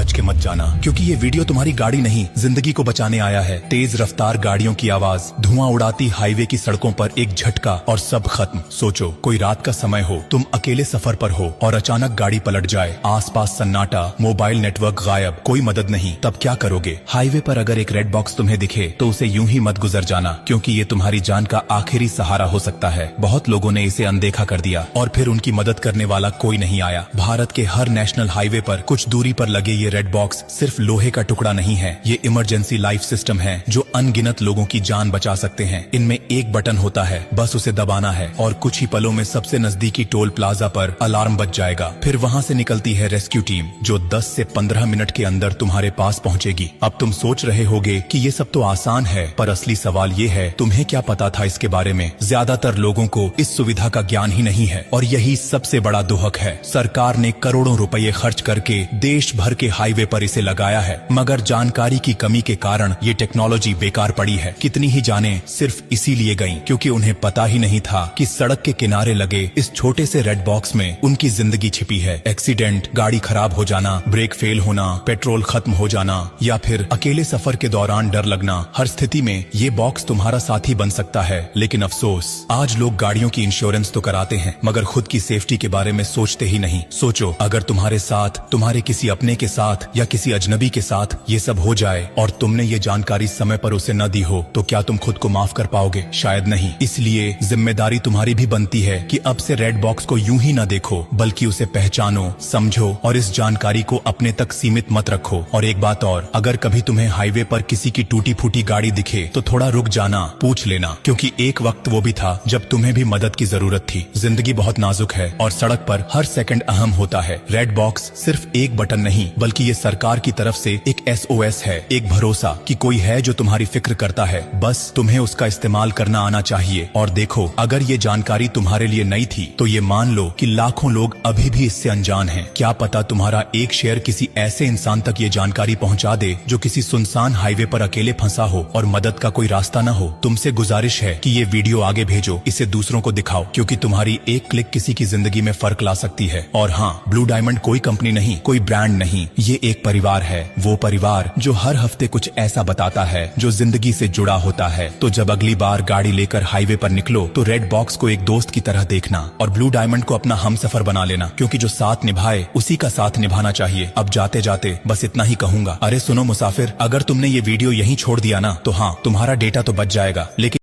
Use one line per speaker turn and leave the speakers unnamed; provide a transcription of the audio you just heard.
बच के मत जाना, क्योंकि ये वीडियो तुम्हारी गाड़ी नहीं जिंदगी को बचाने आया है। तेज रफ्तार गाड़ियों की आवाज, धुआं उड़ाती हाईवे की सड़कों पर एक झटका और सब खत्म। सोचो कोई रात का समय हो, तुम अकेले सफर पर हो और अचानक गाड़ी पलट जाए, आसपास सन्नाटा, मोबाइल नेटवर्क गायब, कोई मदद नहीं, तब क्या करोगे? हाईवे पर अगर एक रेड बॉक्स तुम्हें दिखे तो उसे यूं ही मत गुजर जाना, क्योंकि ये तुम्हारी जान का आखिरी सहारा हो सकता है। बहुत लोगों ने इसे अनदेखा कर दिया और फिर उनकी मदद करने वाला कोई नहीं आया। भारत के हर नेशनल हाईवे पर कुछ दूरी पर लगे ये रेड बॉक्स सिर्फ लोहे का टुकड़ा नहीं है, ये इमरजेंसी लाइफ सिस्टम है जो अनगिनत लोगों की जान बचा सकते हैं। इनमें एक बटन होता है, बस उसे दबाना है और कुछ ही पलों में सबसे नजदीकी टोल प्लाजा पर अलार्म बज जाएगा। फिर वहाँ से निकलती है रेस्क्यू टीम जो 10 से 15 मिनट के अंदर तुम्हारे पास पहुँचेगी। अब तुम सोच रहे होगे कि ये सब तो आसान है, पर असली सवाल ये है, तुम्हें क्या पता था इसके बारे में? ज्यादातर लोगों को इस सुविधा का ज्ञान ही नहीं है और यही सबसे बड़ा दुहक है। सरकार ने करोड़ों रुपए खर्च करके देश भर के हाईवे पर इसे लगाया है, मगर जानकारी की कमी के कारण ये टेक्नोलॉजी बेकार पड़ी है। कितनी ही जानें सिर्फ इसीलिए गईं क्योंकि उन्हें पता ही नहीं था कि सड़क के किनारे लगे इस छोटे से रेड बॉक्स में उनकी जिंदगी छिपी है। एक्सीडेंट, गाड़ी खराब हो जाना, ब्रेक फेल होना, पेट्रोल खत्म हो जाना या फिर अकेले सफर के दौरान डर लगना, हर स्थिति में ये बॉक्स तुम्हारा साथी बन सकता है। लेकिन अफसोस, आज लोग गाड़ियों की इंश्योरेंस तो कराते हैं मगर खुद की सेफ्टी के बारे में सोचते ही नहीं। सोचो अगर तुम्हारे साथ, तुम्हारे किसी अपने के साथ या किसी अजनबी के साथ ये सब हो जाए और तुमने ये जानकारी समय पर उसे न दी हो, तो क्या तुम खुद को माफ कर पाओगे? शायद नहीं। इसलिए जिम्मेदारी तुम्हारी भी बनती है कि अब से रेड बॉक्स को यूं ही न देखो, बल्कि उसे पहचानो, समझो और इस जानकारी को अपने तक सीमित मत रखो। और एक बात और, अगर कभी तुम्हें हाईवे पर किसी की टूटी फूटी गाड़ी दिखे तो थोड़ा रुक जाना, पूछ लेना, क्योंकि एक वक्त वो भी था जब तुम्हें भी मदद की जरूरत थी। जिंदगी बहुत नाजुक है और सड़क पर हर सेकंड अहम होता है। रेड बॉक्स सिर्फ एक बटन नहीं, बल्कि ये सरकार की तरफ से एक SOS है, एक भरोसा कि कोई है जो तुम्हारी फिक्र करता है। बस तुम्हें उसका इस्तेमाल करना आना चाहिए। और देखो, अगर ये जानकारी तुम्हारे लिए नई थी तो ये मान लो कि लाखों लोग अभी भी इससे अनजान हैं। क्या पता तुम्हारा एक शेयर किसी ऐसे इंसान तक ये जानकारी पहुंचा दे जो किसी सुनसान हाईवे पर अकेले फंसा हो और मदद का कोई रास्ता न हो। तुमसे गुजारिश है कि ये वीडियो आगे भेजो, इसे दूसरों को दिखाओ, क्योंकि तुम्हारी एक क्लिक किसी की जिंदगी में फर्क ला सकती है। और हाँ, ब्लू डायमंड कोई कंपनी नहीं, कोई ब्रांड नहीं, ये एक परिवार है, वो परिवार जो हर हफ्ते कुछ ऐसा बताता है जो जिंदगी से जुड़ा होता है। तो जब अगली बार गाड़ी लेकर हाईवे पर निकलो तो रेड बॉक्स को एक दोस्त की तरह देखना और ब्लू डायमंड को अपना हमसफर बना लेना, क्योंकि जो साथ निभाए उसी का साथ निभाना चाहिए। अब जाते जाते बस इतना ही कहूंगा, अरे सुनो मुसाफिर, अगर तुमने ये वीडियो यहीं छोड़ दिया ना तो हाँ, तुम्हारा डेटा तो बच जाएगा, लेकिन